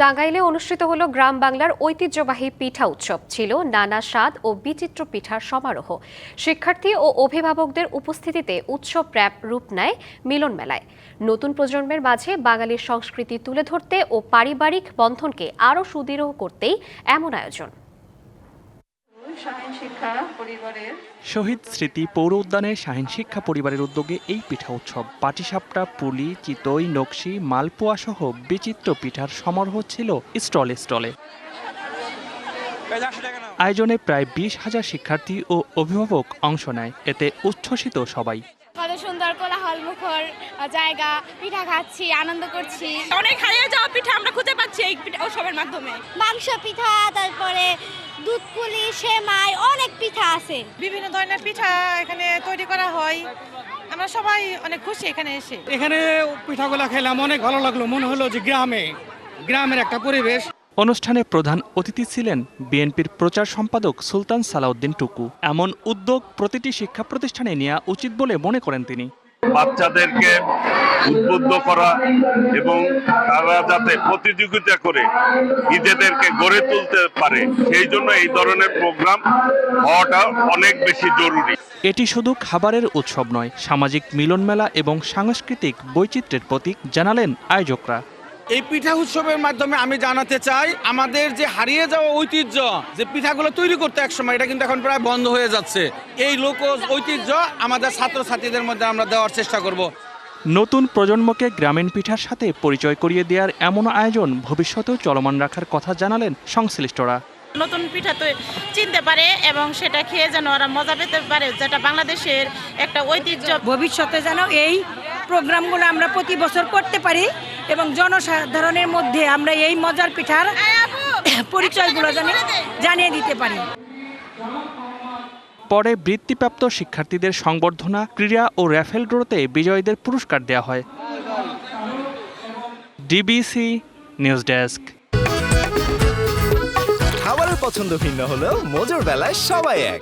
টাঙ্গাইলে অনুষ্ঠিত হলো গ্রাম বাংলার ঐতিহ্যবাহী পিঠা উৎসব। ছিল নানা স্বাদ ও বিচিত্র পিঠার সমারোহ। শিক্ষার্থী ও অভিভাবকদের উপস্থিতিতে উৎসব রূপ নেয় মিলন মেলায়। নতুন প্রজন্মের মাঝে বাঙালির সংস্কৃতি তুলে ধরতে ও পারিবারিক বন্ধনকে আরও সুদৃঢ় করতেই এমন আয়োজন। শহীদ স্মৃতি পৌর উদ্যানের শাহীন শিক্ষা পরিবারের উদ্যোগে এই পিঠা উৎসব। পাটিসাপটা, পুলি, চিতই, নকশি, মালপোয়া সহ বিচিত্র পিঠার সমারোহ ছিল স্টলে স্টলে। আয়োজনে প্রায় 20,000 শিক্ষার্থী ও অভিভাবক অংশ নেয়। এতে উচ্ছ্বসিত সবাই। কত সুন্দর কোলাহল মুখর জায়গা, পিঠা খাচ্ছি, আনন্দ করছি। অনেক হারিয়ে যাওয়া পিঠা আমরা খুঁজে পাচ্ছি এই উৎসবের মাধ্যমে। মাংস পিঠা, তারপরে দুধ পুলি, সেমাই, অনেক পিঠা আছে। বিভিন্ন ধরনের পিঠা এখানে তৈরি করা হয়। আমরা সবাই অনেক খুশি এখানে এসে। এখানে পিঠাগুলা খেলাম, অনেক ভালো লাগলো। মনে হলো যে গ্রামের একটা পরিবেশ। অনুষ্ঠানে প্রধান অতিথি ছিলেন বিএনপির প্রচার সম্পাদক সুলতান সালাউদ্দিন টুকু। এমন উদ্যোগ প্রতিটি শিক্ষা প্রতিষ্ঠানে নেওয়া উচিত বলে মনে করেন তিনি। বাচ্চাদেরকে উদ্বুদ্ধ করা এবং তারা যাতে প্রতিযোগিতা করে নিজেদেরকে গড়ে তুলতে পারে, সেই জন্য এই ধরনের প্রোগ্রাম হওয়াটা অনেক বেশি জরুরি। এটি শুধু খাবারের উৎসব নয়, সামাজিক মিলন মেলা এবং সাংস্কৃতিক বৈচিত্র্যের প্রতীক জানালেন আয়োজকরা। এই পিঠা উৎসবের মাধ্যমে আমি জানাতে চাই, আমাদের যে হারিয়ে যাওয়া ঐতিহ্য, যে পিঠাগুলো তৈরি করতে একসময়, এটা কিন্তু এখন প্রায় বন্ধ হয়ে যাচ্ছে। এই লোক ঐতিহ্য আমাদের ছাত্রছাত্রীদের মধ্যে আমরা দেওয়ার চেষ্টা করব। নতুন প্রজন্মকে গ্রামীণ পিঠার সাথে পরিচয় করিয়ে দেওয়ার এমন আয়োজন ভবিষ্যতেও চলমান রাখার কথা জানালেন সংশ্লিষ্টরা। নতুন পিঠা তো চিনতে পারে এবং সেটা খেয়ে যেন ওরা মজা পেতে পারে, যেটা বাংলাদেশের একটা ঐতিহ্য। ভবিষ্যতে যেন এই প্রোগ্রামগুলো আমরা প্রতি বছর করতে পারি এবং জনসাধারণের মধ্যে আমরা এই মজার পিঠার পরিচয়গুলো জানিয়ে দিতে পারি। পরে বৃত্তিপ্রাপ্ত শিক্ষার্থীদের সংবর্ধনা, ক্রীড়া ও র্যাফেল ড্রতে বিজয়ীদের পুরস্কার দেওয়া হয়। DBC news desk. খাবারের পছন্দ ভিন্ন হলেও মজার বেলায় সবাই এক।